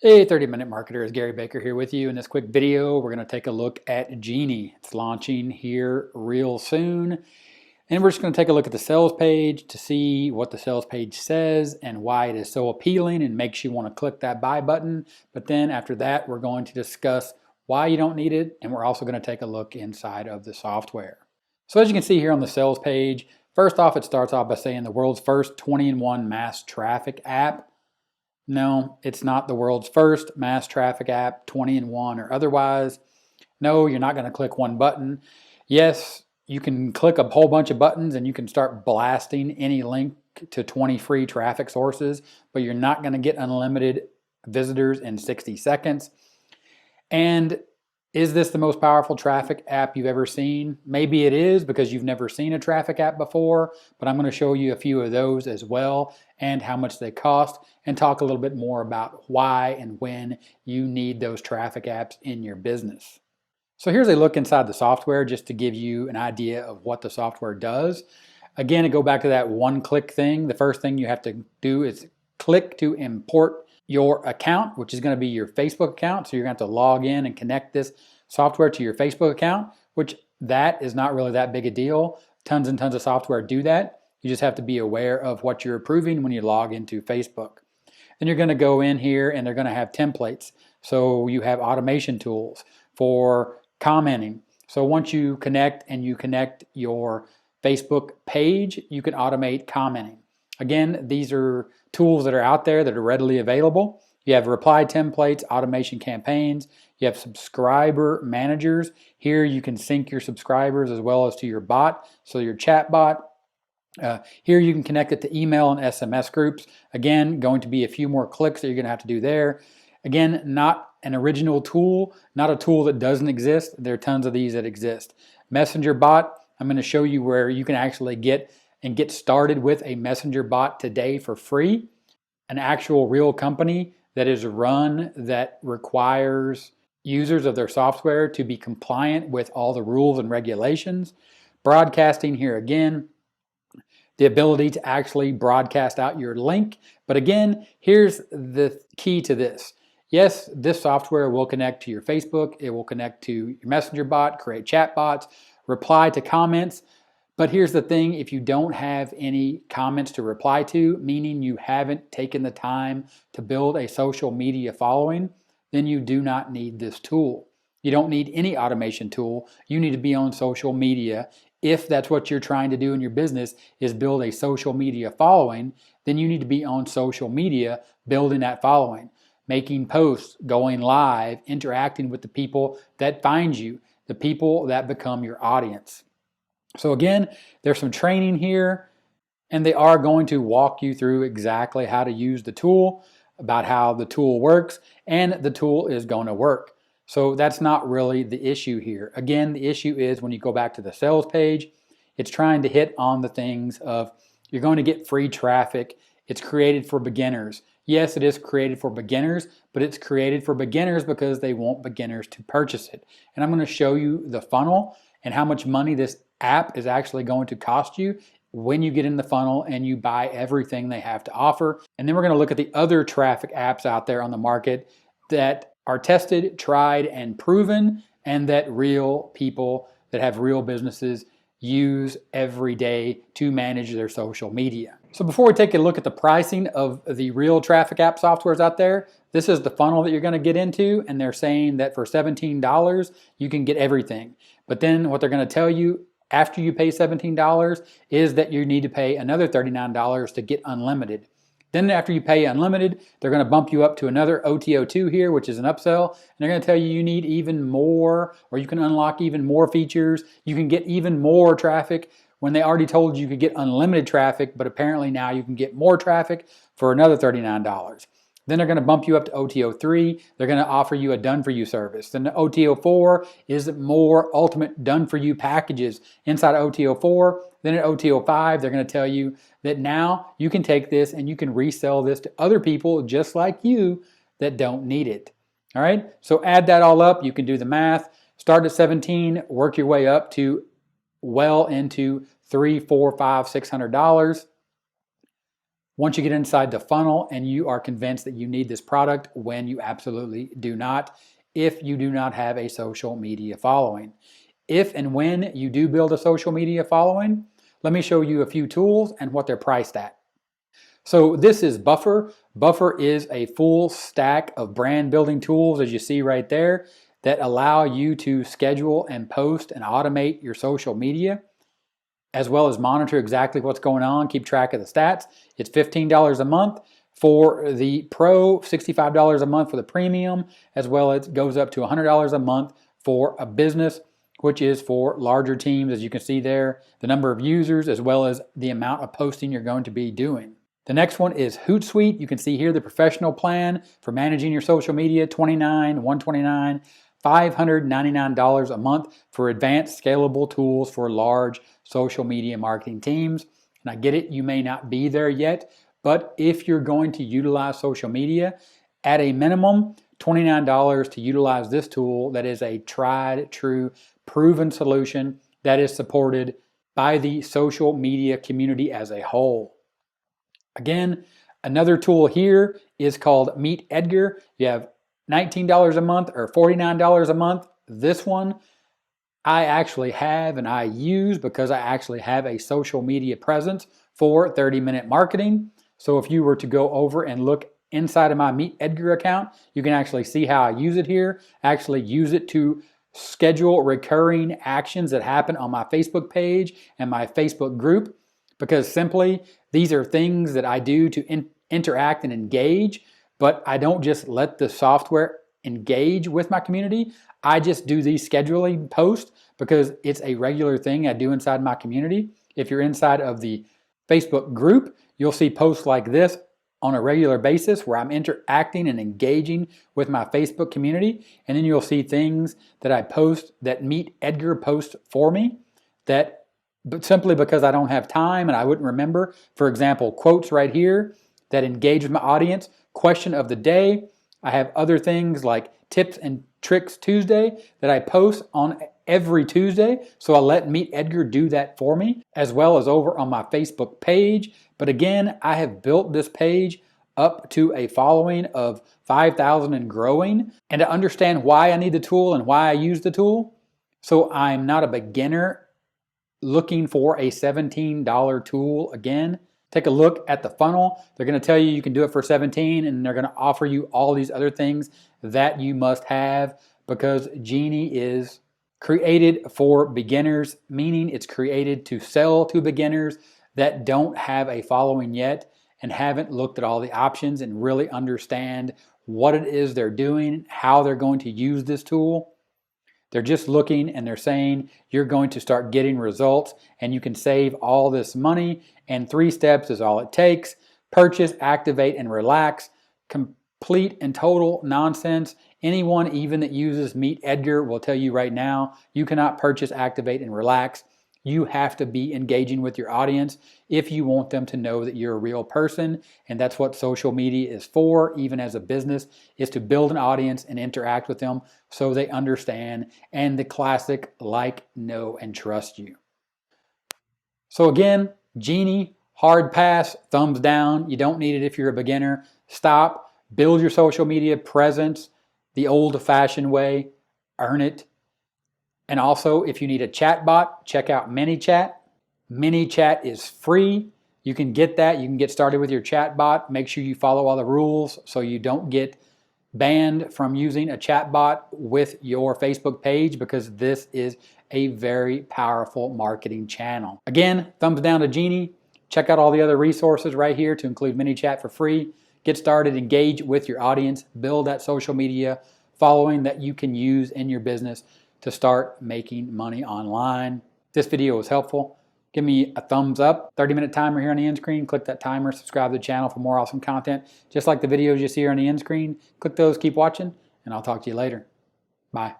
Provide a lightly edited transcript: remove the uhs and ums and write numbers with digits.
Hey, 30-minute marketer, Gary Baker here with you. In this quick video, we're going to take a look at Genie. It's launching here real soon. And we're just going to take a look at the sales page to see what the sales page says and why it is so appealing and makes you want to click that buy button. But then after that, we're going to discuss why you don't need it. And we're also going to take a look inside of the software. So as you can see here on the sales page, first off, it starts off by saying the world's first 20-in-1 mass traffic app. No, it's not the world's first mass traffic app, 20-in-1 or otherwise. No, you're not going to click one button. Yes, you can click a whole bunch of buttons and you can start blasting any link to 20 free traffic sources, but you're not going to get unlimited visitors in 60 seconds. And is this the most powerful traffic app you've ever seen? Maybe it is because you've never seen a traffic app before, but I'm going to show you a few of those as well and how much they cost and talk a little bit more about why and when you need those traffic apps in your business. So here's a look inside the software just to give you an idea of what the software does. Again, go back to that one-click thing. The first thing you have to do is click to import your account, which is going to be your Facebook account. So you're going to have to log in and connect this software to your Facebook account, which that is not really that big a deal. Tons and tons of software do that. You just have to be aware of what you're approving when you log into Facebook. Then you're going to go in here and they're going to have templates. So you have automation tools for commenting. So once you connect and you connect your Facebook page, you can automate commenting. Again, these are tools that are out there that are readily available. You have reply templates, automation campaigns. You have subscriber managers. Here you can sync your subscribers as well as to your bot, so your chat bot. Here you can connect it to email and SMS groups. Again, going to be a few more clicks that you're going to have to do there. Again, not an original tool, not a tool that doesn't exist. There are tons of these that exist. Messenger bot, I'm going to show you where you can actually get started with a messenger bot today for free. An actual real company that is run that requires users of their software to be compliant with all the rules and regulations. Broadcasting here again, the ability to actually broadcast out your link. But again, here's the key to this. Yes, this software will connect to your Facebook. It will connect to your Messenger bot, create chat bots, reply to comments. But here's the thing, if you don't have any comments to reply to, meaning you haven't taken the time to build a social media following, then you do not need this tool. You don't need any automation tool. You need to be on social media. If that's what you're trying to do in your business is build a social media following, then you need to be on social media building that following, making posts, going live, interacting with the people that find you, the people that become your audience. So again, there's some training here, and they are going to walk you through exactly how to use the tool, about how the tool works, and the tool is going to work. So that's not really the issue here. Again, the issue is when you go back to the sales page, it's trying to hit on the things of you're going to get free traffic. It's created for beginners. Yes, it is created for beginners, but it's created for beginners because they want beginners to purchase it. And I'm going to show you the funnel and how much money this app is actually going to cost you when you get in the funnel and you buy everything they have to offer. And then we're going to look at the other traffic apps out there on the market that are tested, tried, and proven, and that real people that have real businesses use every day to manage their social media. So before we take a look at the pricing of the real traffic app softwares out there, this is the funnel that you're going to get into, and they're saying that for $17 you can get everything. But then what they're going to tell you after you pay $17 is that you need to pay another $39 to get unlimited. Then after you pay unlimited, they're going to bump you up to another OTO2 here, which is an upsell. And they're going to tell you you need even more, or you can unlock even more features. You can get even more traffic when they already told you could get unlimited traffic, but apparently now you can get more traffic for another $39. Then they're going to bump you up to OTO3. They're going to offer you a done-for-you service. Then the OTO4 is more ultimate done-for-you packages inside OTO4. Then at OTO5, they're going to tell you that now you can take this and you can resell this to other people just like you that don't need it. All right, so add that all up. You can do the math. Start at 17, work your way up to well into $300, $400, $500, $600. once you get inside the funnel and you are convinced that you need this product when you absolutely do not, if you do not have a social media following. If and when you do build a social media following, let me show you a few tools and what they're priced at. So this is Buffer. Buffer is a full stack of brand building tools, as you see right there, that allow you to schedule and post and automate your social media, as well as monitor exactly what's going on, keep track of the stats. It's $15 a month for the Pro, $65 a month for the Premium, as well as it goes up to $100 a month for a Business, which is for larger teams, as you can see there, the number of users, as well as the amount of posting you're going to be doing. The next one is Hootsuite. You can see here the professional plan for managing your social media, $29, $129, $599 a month for advanced scalable tools for large social media marketing teams. And I get it, you may not be there yet, but if you're going to utilize social media, at a minimum, $29 to utilize this tool that is a tried, true, proven solution that is supported by the social media community as a whole. Again, another tool here is called MeetEdgar. You have $19 a month or $49 a month. This one I actually have and I use because I actually have a social media presence for 30-minute marketing. So if you were to go over and look inside of my MeetEdgar account, you can actually see how I use it here. I actually use it to schedule recurring actions that happen on my Facebook page and my Facebook group, because simply these are things that I do to interact and engage, but I don't just let the software engage with my community. I just do these scheduling posts because it's a regular thing I do inside my community. If you're inside of the Facebook group, you'll see posts like this on a regular basis where I'm interacting and engaging with my Facebook community. And then you'll see things that I post that MeetEdgar posts for me, but simply because I don't have time and I wouldn't remember. For example, quotes right here that engage with my audience, question of the day. I have other things like tips and tricks Tuesday that I post on every Tuesday. So I'll let MeetEdgar do that for me, as well as over on my Facebook page. But again, I have built this page up to a following of 5,000 and growing. And to understand why I need the tool and why I use the tool, so I'm not a beginner looking for a $17 tool. Again, take a look at the funnel. They're going to tell you can do it for $17, and they're going to offer you all these other things that you must have, because Genie is created for beginners, meaning it's created to sell to beginners that don't have a following yet and haven't looked at all the options and really understand what it is they're doing, how they're going to use this tool. They're just looking and they're saying you're going to start getting results and you can save all this money, and 3 steps is all it takes. Purchase, activate, and relax. Complete and total nonsense. Anyone even that uses MeetEdgar will tell you right now, you cannot purchase, activate, and relax. You have to be engaging with your audience if you want them to know that you're a real person. And that's what social media is for, even as a business, is to build an audience and interact with them so they understand, and the classic like, know, and trust you. So again, Genie, hard pass, thumbs down. You don't need it if you're a beginner. Stop, build your social media presence the old-fashioned way, earn it. And also, if you need a chat bot, check out ManyChat. ManyChat is free. You can get that. You can get started with your chat bot. Make sure you follow all the rules so you don't get banned from using a chat bot with your Facebook page, because this is a very powerful marketing channel. Again, thumbs down to Genie. Check out all the other resources right here, to include ManyChat for free. Get started, engage with your audience, build that social media following that you can use in your business to start making money online. If this video was helpful, give me a thumbs up. 30-minute timer here on the end screen. Click that timer, subscribe to the channel for more awesome content. Just like the videos you see here on the end screen. Click those, keep watching, and I'll talk to you later. Bye.